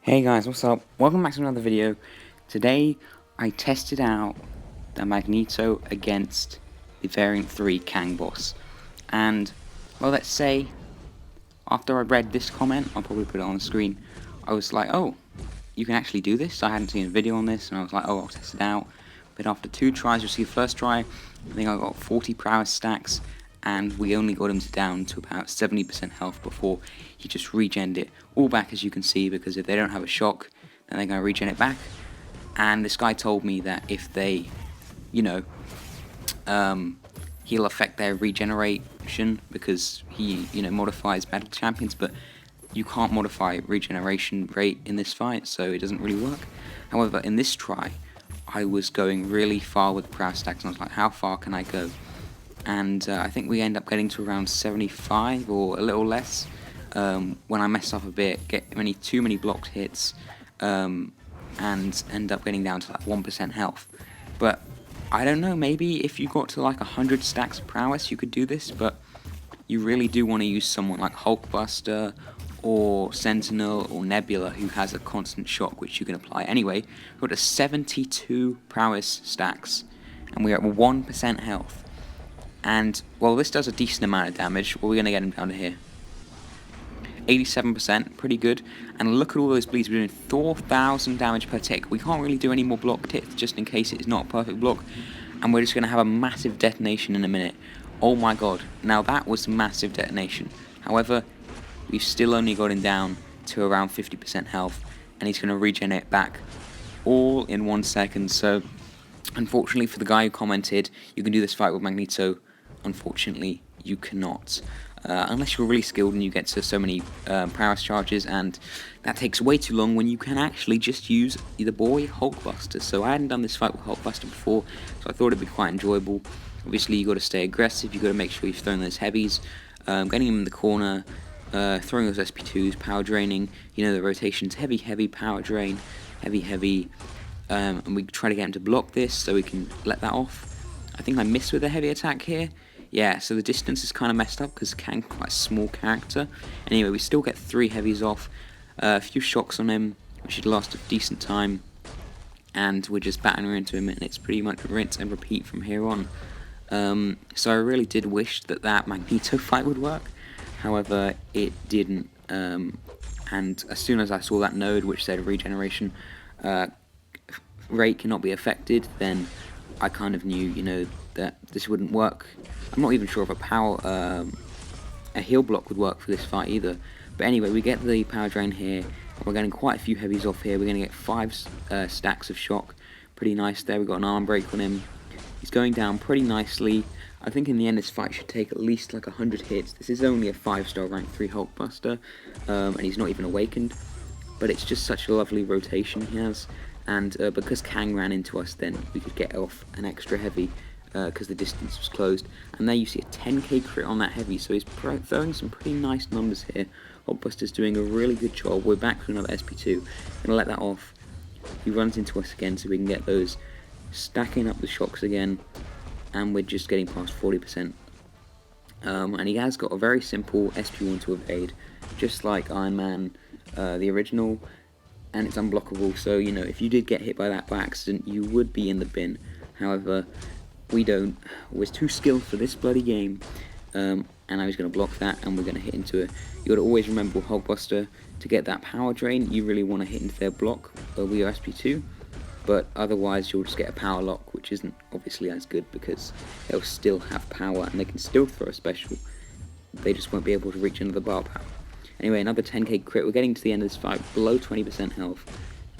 Hey guys, what's up? Welcome back to another video. Today I tested out the Magneto against the Variant 3 Kang boss. And, well, let's say, after I read this comment, I'll probably put it on the screen, I was like, oh, you can actually do this? I hadn't seen a video on this, and I was like, oh, I'll test it out. But after 2 tries, you'll see the first try, I think I got 40 prowess stacks, and we only got him down to about 70% health before he just regened it all back, as you can see, because if they don't have a shock, then they're going to regen it back. And this guy told me that if they, he'll affect their regeneration because he, modifies battle champions, but you can't modify regeneration rate in this fight, so it doesn't really work. However, in this try, I was going really far with prowess stacks, and I was like, how far can I go? And I think we end up getting to around 75 or a little less when I mess up a bit, get too many blocked hits, and end up getting down to like 1% health. But I don't know, maybe if you got to like 100 stacks of prowess you could do this, but you really do want to use someone like Hulkbuster or Sentinel or Nebula, who has a constant shock which you can apply. Anyway, we've got a 72 prowess stacks and we're at 1% health. And, well, this does a decent amount of damage. Well, we're going to get him down to here. 87%, pretty good. And look at all those bleeds. We're doing 4,000 damage per tick. We can't really do any more block hits, just in case it's not a perfect block. And we're just going to have a massive detonation in a minute. Oh my god. Now, that was a massive detonation. However, we've still only got him down to around 50% health. And he's going to regen it back all in 1 second. So, unfortunately for the guy who commented, you can do this fight with Magneto. Unfortunately, you cannot, unless you're really skilled and you get to so many prowess charges, and that takes way too long when you can actually just use the boy Hulkbuster. So I hadn't done this fight with Hulkbuster before, so I thought it'd be quite enjoyable. Obviously, you got to stay aggressive. You got to make sure you've thrown those heavies, getting him in the corner, throwing those SP2s, power draining. You know the rotations: heavy, heavy, power drain, heavy, heavy. And we try to get him to block this so we can let that off. I think I missed with a heavy attack here. Yeah, so the distance is kind of messed up because Kang's quite a small character. Anyway, we still get 3 heavies off, a few shocks on him, which should last a decent time, and we're just battering into him, and it's pretty much rinse and repeat from here on. So I really did wish that Magneto fight would work, however, it didn't. And as soon as I saw that node which said regeneration rate cannot be affected, then I kind of knew, that this wouldn't work. I'm not even sure if a heal block would work for this fight either. But anyway, we get the power drain here, and we're getting quite a few heavies off here. We're going to get 5 stacks of shock. Pretty nice there. We've got an arm break on him. He's going down pretty nicely. I think in the end this fight should take at least like 100 hits. This is only a 5-star rank 3 Hulkbuster, and he's not even awakened. But it's just such a lovely rotation he has. And because Kang ran into us, then we could get off an extra heavy because the distance was closed. And there you see a 10k crit on that heavy, so he's throwing some pretty nice numbers here. Hulkbuster's doing a really good job. We're back to another SP2. Gonna let that off. He runs into us again so we can get those stacking up the shocks again, and we're just getting past 40%. And he has got a very simple SP1 to evade, just like Iron Man, the original. And it's unblockable, so if you did get hit by that by accident, you would be in the bin. However, we don't. We're too skilled for this bloody game, and I was going to block that, and we're going to hit into it. You got to always remember with Hulkbuster, to get that power drain, you really want to hit into their block with your SP2, but otherwise you'll just get a power lock, which isn't obviously as good because they'll still have power and they can still throw a special. They just won't be able to reach into the bar power. Anyway, another 10k crit. We're getting to the end of this fight, below 20% health.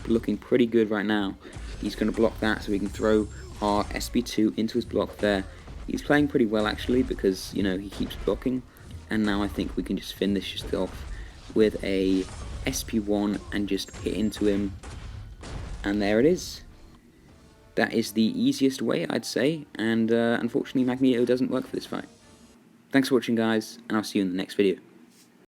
Looking pretty good right now. He's going to block that so we can throw our SP2 into his block there. He's playing pretty well actually because, he keeps blocking. And now I think we can just finish this off with a SP1 and just hit into him. And there it is. That is the easiest way, I'd say. And unfortunately, Magneto doesn't work for this fight. Thanks for watching, guys, and I'll see you in the next video.